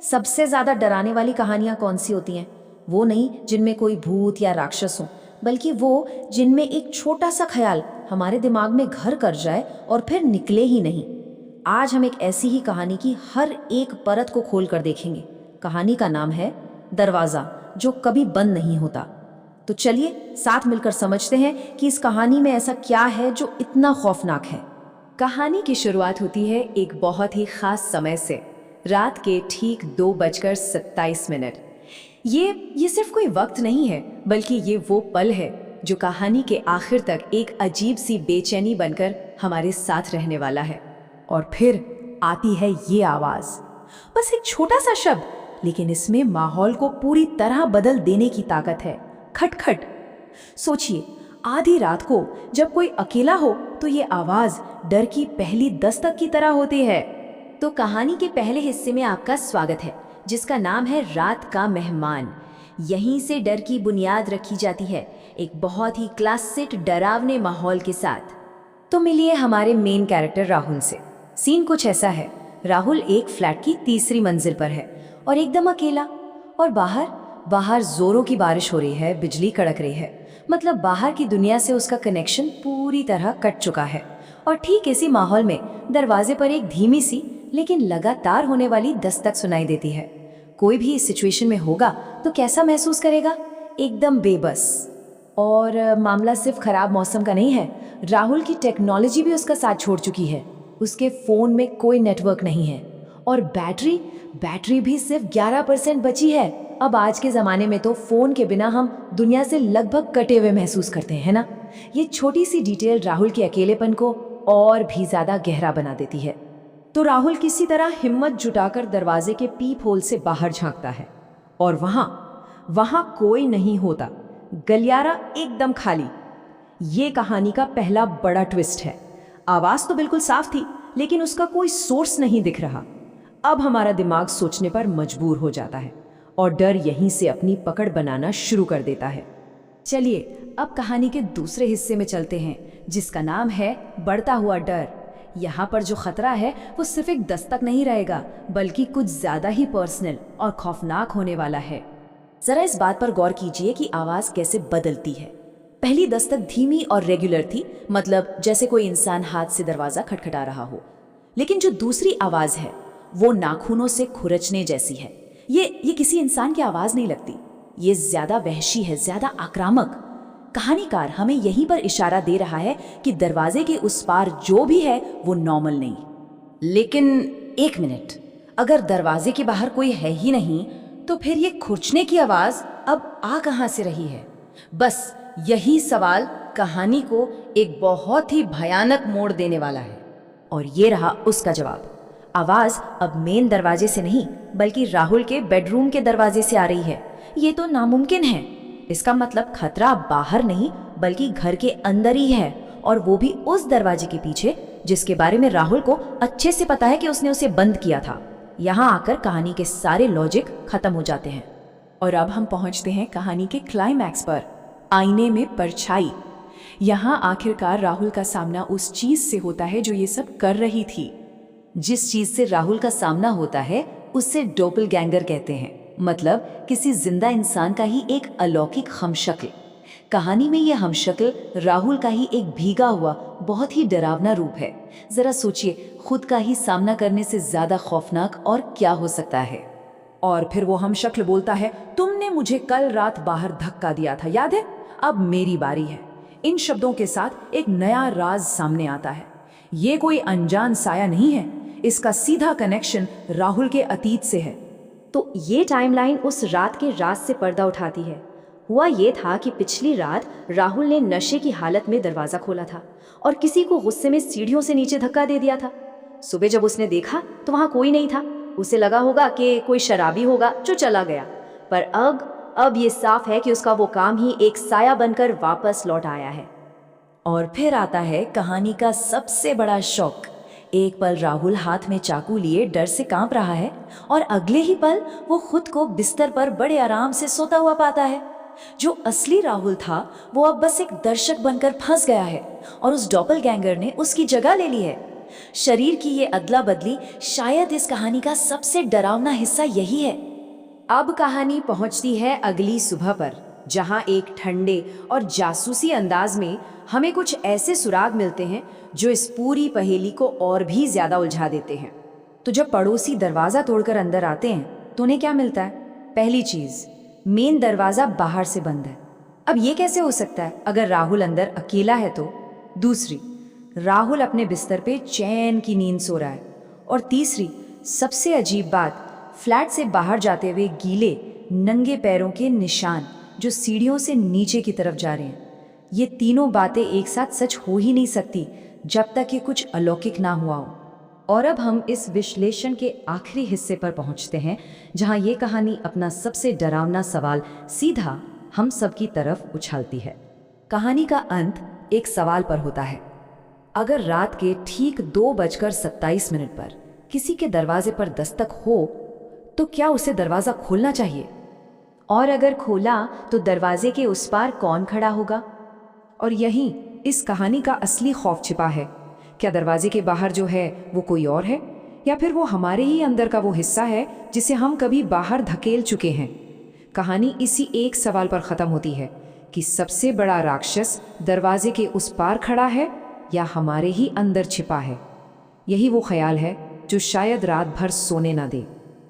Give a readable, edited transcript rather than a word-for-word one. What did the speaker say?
सबसे ज्यादा डराने वाली कहानियां कौन सी होती हैं? वो नहीं जिनमें कोई भूत या राक्षस हो, बल्कि वो जिनमें एक छोटा सा ख्याल हमारे दिमाग में घर कर जाए और फिर निकले ही नहीं। आज हम एक ऐसी ही कहानी की हर एक परत को खोल कर देखेंगे। कहानी का नाम है दरवाजा जो कभी बंद नहीं होता। तो चलिए साथ मिलकर समझते हैं कि इस कहानी में ऐसा क्या है जो इतना खौफनाक है। कहानी की शुरुआत होती है एक बहुत ही खास समय से, रात के ठीक 2:27। ये सिर्फ कोई वक्त नहीं है, बल्कि ये वो पल है जो कहानी के आखिर तक एक अजीब सी बेचैनी बनकर हमारे साथ रहने वाला है। और फिर आती है ये आवाज, बस एक छोटा सा शब्द, लेकिन इसमें माहौल को पूरी तरह बदल देने की ताकत है। खटखट। सोचिए, आधी रात को जब कोई अकेला हो तो ये आवाज डर की पहली दस्तक की तरह होती है। तो कहानी के पहले हिस्से में आपका स्वागत है, जिसका नाम है रात का मेहमान। यहीं से डर की बुनियाद रखी जाती है, एक बहुत ही क्लासिक डरावने माहौल के साथ। तो मिलिए हमारे मेन कैरेक्टर राहुल से। सीन कुछ ऐसा है, राहुल एक फ्लैट की तीसरी मंजिल पर है और एकदम अकेला। और बाहर जोरों की बारिश हो रही है, बिजली कड़क रही है, मतलब बाहर की दुनिया से उसका कनेक्शन पूरी तरह कट चुका है। और ठीक इसी माहौल में दरवाजे पर एक धीमी सी लेकिन लगातार होने वाली दस्तक सुनाई देती है। कोई भी इस सिचुएशन में होगा तो कैसा महसूस करेगा? एकदम बेबस। और मामला सिर्फ खराब मौसम का नहीं है, राहुल की टेक्नोलॉजी भी उसका साथ छोड़ चुकी है। उसके फोन में कोई नेटवर्क नहीं है और बैटरी भी सिर्फ 11% बची है। अब आज के ज़माने में तो फ़ोन के बिना हम दुनिया से लगभग कटे हुए महसूस करते हैं, है ना? ये छोटी सी डिटेल राहुल के अकेलेपन को और भी ज़्यादा गहरा बना देती है। तो राहुल किसी तरह हिम्मत जुटाकर दरवाजे के पीप होल से बाहर झांकता है और वहां कोई नहीं होता। गलियारा एकदम खाली। ये कहानी का पहला बड़ा ट्विस्ट है। आवाज़ तो बिल्कुल साफ थी, लेकिन उसका कोई सोर्स नहीं दिख रहा। अब हमारा दिमाग सोचने पर मजबूर हो जाता है और डर यहीं से अपनी पकड़ बनाना शुरू कर देता है। चलिए अब कहानी के दूसरे हिस्से में चलते हैं, जिसका नाम है बढ़ता हुआ डर। यहाँ पर जो खतरा है वो सिर्फ एक दस्तक नहीं रहेगा, बल्कि कुछ ज्यादा ही पर्सनल और खौफनाक होने वाला है। जरा इस बात पर गौर कीजिए कि आवाज कैसे बदलती है। पहली दस्तक धीमी और रेगुलर थी, मतलब जैसे कोई इंसान हाथ से दरवाजा खटखटा रहा हो। लेकिन जो दूसरी आवाज है वो नाखूनों से खुरचने जैसी है। ये किसी इंसान की आवाज नहीं लगती, ये ज्यादा वहशी है, ज्यादा आक्रामक। कहानीकार हमें यहीं पर इशारा दे रहा है कि दरवाजे के उस पार जो भी है वो नॉर्मल नहीं। लेकिन एक मिनट, अगर दरवाजे के बाहर कोई है ही नहीं तो फिर ये खुरचने की आवाज अब आ कहां से रही है? बस यही सवाल कहानी को एक बहुत ही भयानक मोड़ देने वाला है। और ये रहा उसका जवाब। आवाज अब मेन दरवाजे से नहीं, बल्कि राहुल के बेडरूम के दरवाजे से आ रही है। ये तो नामुमकिन है। इसका मतलब खतरा बाहर नहीं, बल्कि घर के अंदर ही है, और वो भी उस दरवाजे के पीछे जिसके बारे में राहुल को अच्छे से पता है कि उसने उसे बंद किया था। यहाँ आकर कहानी के सारे लॉजिक खत्म हो जाते हैं। और अब हम पहुंचते हैं कहानी के क्लाइमैक्स पर, आईने में परछाई। यहाँ आखिरकार राहुल का सामना उस चीज से होता है जो ये सब कर रही थी। जिस चीज से राहुल का सामना होता है उससे डोपलगैंगर कहते हैं, मतलब किसी जिंदा इंसान का ही एक अलौकिक हमशक्ल। कहानी में यह हमशक्ल राहुल का ही एक भीगा हुआ बहुत ही डरावना रूप है। जरा सोचिए, खुद का ही सामना करने से ज्यादा खौफनाक और क्या हो सकता है? और फिर वो हमशक्ल बोलता है, तुमने मुझे कल रात बाहर धक्का दिया था, याद है? अब मेरी बारी है। इन शब्दों के साथ एक नया राज सामने आता है। ये कोई अनजान साया नहीं है, इसका सीधा कनेक्शन राहुल के अतीत से है। तो ये टाइमलाइन उस रात के राज से पर्दा उठाती है। हुआ ये था कि पिछली रात राहुल ने नशे की हालत में दरवाजा खोला था और किसी को गुस्से में सीढ़ियों से नीचे धक्का दे दिया था। सुबह जब उसने देखा तो वहां कोई नहीं था। उसे लगा होगा कि कोई शराबी होगा जो चला गया, पर अब ये साफ है कि उसका वो काम ही एक साया बनकर वापस लौट आया है। और फिर आता है कहानी का सबसे बड़ा शौक। एक पल राहुल हाथ में चाकू लिए डर से कांप रहा है और अगले ही पल वो खुद को बिस्तर पर बड़े आराम से सोता हुआ पाता है। जो असली राहुल था वो अब बस एक दर्शक बनकर फंस गया है और उस डॉपलगैंगर ने उसकी जगह ले ली है। शरीर की ये अदला बदली शायद इस कहानी का सबसे डरावना हिस्सा यही है। अब कहानी पहुंचती है अगली सुबह पर, जहां एक ठंडे और जासूसी अंदाज में हमें कुछ ऐसे सुराग मिलते हैं जो इस पूरी पहेली को और भी ज्यादा उलझा देते हैं। तो जब पड़ोसी दरवाजा तोड़कर अंदर आते हैं तो उन्हें क्या मिलता है? पहली चीज, मेन दरवाजा बाहर से बंद है। अब ये कैसे हो सकता है अगर राहुल अंदर अकेला है तो? दूसरी, राहुल अपने बिस्तर पे चैन की नींद सो रहा है। और तीसरी, सबसे अजीब बात, फ्लैट से बाहर जाते हुए गीले नंगे पैरों के निशान जो सीढ़ियों से नीचे की तरफ जा रहे हैं। ये तीनों बातें एक साथ सच हो ही नहीं सकती जब तक कि कुछ अलौकिक ना हुआ हो। और अब हम इस विश्लेषण के आखिरी हिस्से पर पहुंचते हैं, जहां ये कहानी अपना सबसे डरावना सवाल सीधा हम सब की तरफ उछालती है। कहानी का अंत एक सवाल पर होता है। अगर रात के ठीक 2:27 पर किसी के दरवाजे पर दस्तक हो तो क्या उसे दरवाजा खोलना चाहिए? और अगर खोला तो दरवाजे के उस पार कौन खड़ा होगा? और यहीं इस कहानी का असली खौफ छिपा है। क्या दरवाजे के बाहर जो है वो कोई और है, या फिर वो हमारे ही अंदर का वो हिस्सा है जिसे हम कभी बाहर धकेल चुके हैं? कहानी इसी एक सवाल पर खत्म होती है कि सबसे बड़ा राक्षस दरवाजे के उस पार खड़ा है या हमारे ही अंदर छिपा है। यही वो ख्याल है जो शायद रात भर सोने ना दे।